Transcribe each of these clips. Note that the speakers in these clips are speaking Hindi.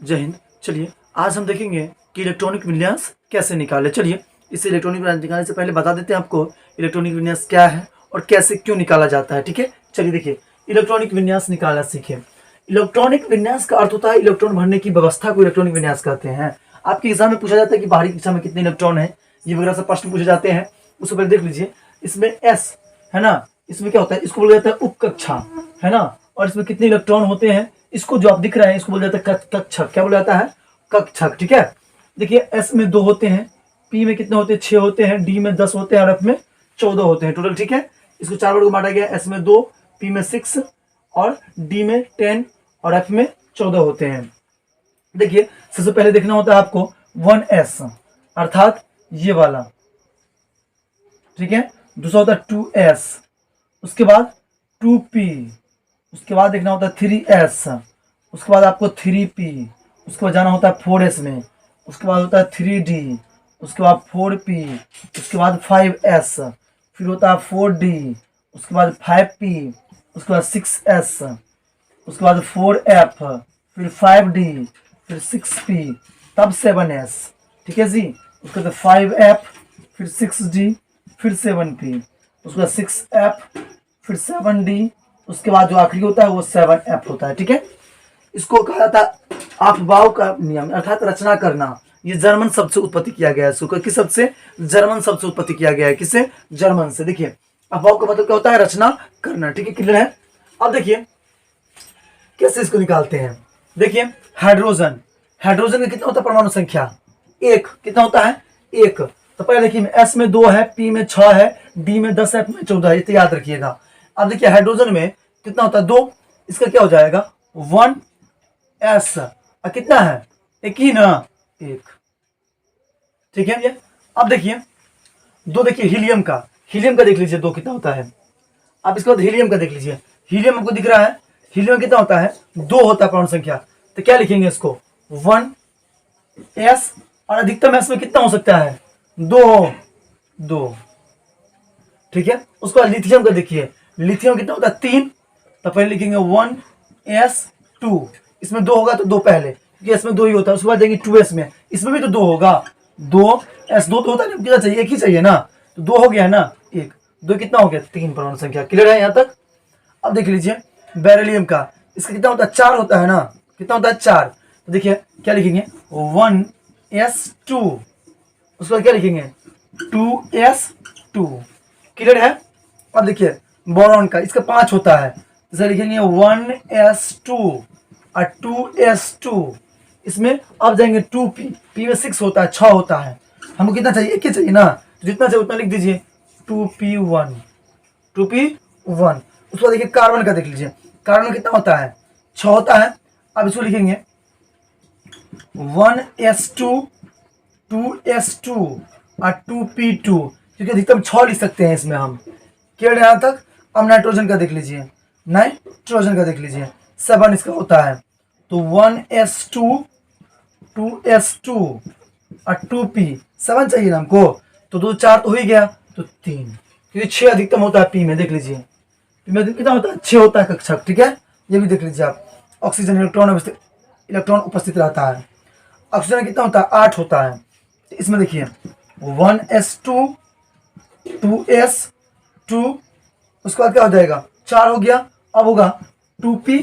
जय हिंद। चलिए आज हम देखेंगे कि इलेक्ट्रॉनिक विन्यास कैसे निकाले। चलिए इस इलेक्ट्रॉनिक विन्यास निकालने से पहले बता देते हैं आपको इलेक्ट्रॉनिक विन्यास क्या है और कैसे क्यों निकाला जाता है। ठीक है, चलिए देखिए इलेक्ट्रॉनिक विन्यास निकालना सीखें। इलेक्ट्रॉनिक विन्यास का अर्थ होता है इलेक्ट्रॉन भरने की व्यवस्था को इलेक्ट्रॉनिक विन्यास कहते हैं। आपके एग्जाम में पूछा जाता है कि बाहरी कक्षा में कितने इलेक्ट्रॉन है, ये वगैरह सब प्रश्न पूछे जाते हैं। उससे पहले देख लीजिए इसमें एस है ना, इसमें क्या होता है, इसको बोला जाता है उप कक्षा है ना। और इसमें कितने इलेक्ट्रॉन होते हैं, इसको जो आप दिख रहे हैं इसको बोला जाता है कक्षक। क्या बोला जाता है, कक्षक। ठीक है, देखिए एस में 2 होते हैं, पी में कितने होते हैं, 6 होते हैं, डी में 10 होते हैं और एफ में 14 होते हैं टोटल। ठीक है, इसको 4 वर्ग में बांटा गया, एस में 2, पी में 6 और डी में 10 और एफ में 14 होते हैं। देखिए सबसे पहले देखना होता है आपको 1s अर्थात ये वाला, ठीक है। दूसरा होता है 2s, उसके बाद 2p, उसके बाद देखना होता है 3s, उसके बाद आपको 3p, उसके बाद जाना होता है 4s में, उसके बाद होता है 3d, उसके बाद 4p, उसके बाद 5s, फिर होता है 4d, उसके बाद 5p, उसके बाद 6s, उसके बाद 4f, फिर 5d, फिर 6p, तब 7s। ठीक है जी, उसके बाद 5f, फिर 6d, फिर 7p, उसके बाद 6f, फिर 7d, उसके बाद जो आखिरी होता है वो 7f होता है। ठीक है, इसको कहा जाता है अफबाव का नियम अर्थात रचना करना। ये जर्मन शब्द से उत्पत्ति किया गया है। इसको किस शब्द से, जर्मन शब्द से उत्पत्ति किया गया है। किससे, जर्मन से। देखिए अफबाव का मतलब क्या होता है, रचना करना। ठीक है, क्लियर है। अब देखिए कैसे इसको निकालते हैं। देखिए हाइड्रोजन, हाइड्रोजन का कितना होता है परमाणु संख्या, 1। कितना होता है, 1। तो पहले देखिए एस में 2 है, पी में 6 है, डी में 10 है, एफ में 14 है, ये तो याद रखिएगा। अब देखिए हाइड्रोजन में कितना होता है, 2, इसका क्या हो जाएगा 1s। कितना है, एक ही ना, 1। ठीक है ये। अब देखिए 2, देखिए हीलियम का, हीलियम का देख लीजिए 2 कितना होता है। अब इसके बाद हीलियम का देख लीजिए, हीलियम आपको दिख रहा है, हीलियम कितना होता है, 2 होता है परमाणु संख्या। तो क्या लिखेंगे इसको 1s, और अधिकतम एस में कितना हो सकता है, 2। ठीक है, उसके बाद लिथियम का देखिए, लिथियम कितना होता है 3। तो पहले लिखेंगे 1s2, इसमें 2 होगा तो 2 पहले, क्योंकि इसमें 2 ही होता है। उसके बाद देंगे 2s में, इसमें भी तो 2 होगा, 2s2 तो होता है, कितना चाहिए, एक ही चाहिए ना, तो 2 हो गया ना, 1 2 कितना हो गया, 3 परमाणु संख्या। क्लियर है यहाँ तक। अब देख लीजिए बेरिलियम का, इसका कितना होता है, 4 होता है ना, कितना होता है 4। तो देखिए क्या लिखेंगे 1s2, उसके बाद क्या लिखेंगे 2s2। क्लियर है। अब देखिए बोरॉन का, इसका 5 होता है, जैसे लिखेंगे 1s2 और 2s2। इसमें अब जाएंगे 2p, p में 6 होता है, 6 होता है, हमको कितना चाहिए, एक ही चाहिए ना, तो जितना चाहिए उतना लिख दीजिए 2p1। उसके बाद देखिए कार्बन का देख लीजिए, कार्बन में कितना होता है, 6 होता है। अब इसको लिखेंगे 1s2, 2s2 और 2p2, क्योंकि अधिकतम 6 लिख सकते हैं इसमें हम। क्लियर यहाँ तक। अब नाइट्रोजन का देख लीजिए, नाइट्रोजन का देख लीजिए 7 इसका होता है, तो 1s2, 2s2 और 2p, 7 चाहिए ना हमको, तो 2 4 तो हो ही गया, तो 3, क्योंकि 6 अधिकतम होता है पी में। देख लीजिए पी में कितना होता है, 6 होता है कक्षक। ठीक है, ये भी देख लीजिए आप। ऑक्सीजन इलेक्ट्रॉन उपस्थित रहता है। ऑक्सीजन कितना होता है, 8 होता है। इसमें देखिए 1s2, 2s2, उसके बाद क्या हो जाएगा, 4 हो गया। अब होगा 2p,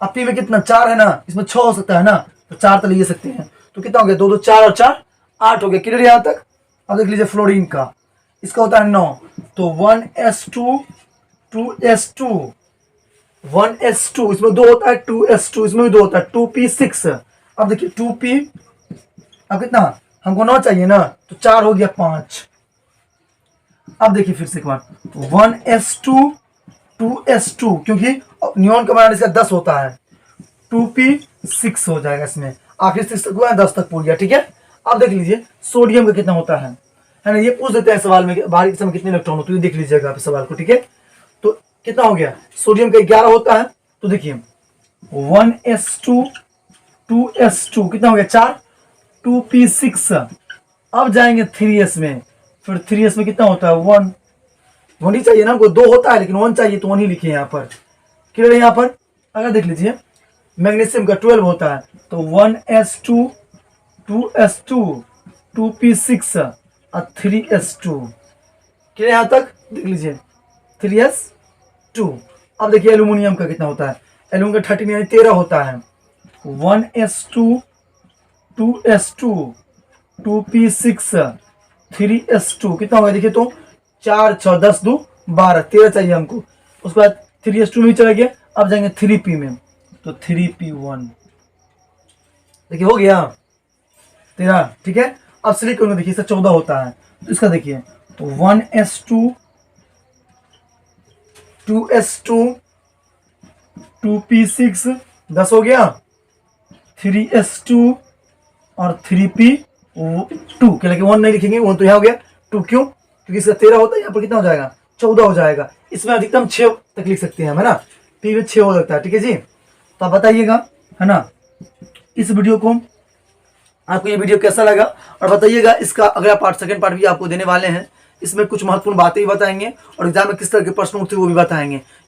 अब p में कितना 4 है ना, इसमें 6 हो सकता है ना, तो 4 तो ले सकते हैं, तो कितना हो गया 2 2 4 और 4 8 हो गया। क्लियर यहाँ तक। अब देख लीजिए फ्लोरीन का, इसका होता है 9, तो 1s2, 2s2, 1s2, इसमें 2 होता है, 2s2 इसमें भी 2 होता है, 2p6। अब देखिए 2p, अब कितना हमको 9 चाहिए ना, तो 4 हो गया 5। अब देखिए फिर से एक बार 1s2, 2s2, क्योंकि नियॉन का मान इसका 10 होता है, 2p6 हो जाएगा इसमें, आखिर 6 तक हुआ है, 10 तक पूछ गया। ठीक है। अब देख लीजिए सोडियम का कितना होता है ना, ये पूछ देते हैं सवाल में, बाहरी समय कितने इलेक्ट्रॉन होते हैं, देख लीजिएगा आप सवाल को। ठीक है, तो कितना हो गया, सोडियम का 11 होता है, तो देखिए 1s2, 2s2 कितना हो गया 4, 2p6। अब जाएंगे 3s में, फिर 3s में कितना होता है 1 ही चाहिए ना हमको, 2 होता है लेकिन 1 चाहिए, तो 1 ही लिखे यहाँ पर। क्लियर है यहाँ पर। अगर देख लीजिए मैग्नीशियम का 12 होता है, तो 1s2 2s2 2p6 और 3s2। क्लियर यहाँ तक देख लीजिए 3s2। अब देखिए एल्यूमिनियम का कितना होता है, एल्यूमिनियम का 13 यानी 13 होता है, 1s2 2s2 2p6 3s2 कितना होगा देखिए, तो 4 6 10 2 12 13 चाहिए हमको। उसके बाद 3s2 में चला गया, अब जाएंगे 3p में, तो 3p1 देखिए हो गया 13, ठीक है। अब सिलिकॉन में देखिए इसका 14 होता है, तो इसका देखिए तो 1s2 2s2 2p6 10 हो गया, 3s2 और 3p2 क्या लगे 1 नहीं लिखेंगे, 1 तो यहाँ हो गया 2, क्यों क्योंकि इसका 13 होता है, यहाँ पर कितना हो जाएगा 14 हो जाएगा। इसमें अधिकतम 6 तक लिख सकते हैं हम, है ना, पी में 6 हो सकता है, ठीक है जी। तो आप बताइएगा, है ना, इस वीडियो को आपको ये वीडियो कैसा लगा, और बताइएगा इसका अगला पार्ट सेकंड पार्ट भी आपको देने वाले हैं। इसमें कुछ महत्वपूर्ण बातें भी बताएंगे और एग्जाम में किस तरह के प्रश्न उठते वो भी बताएंगे।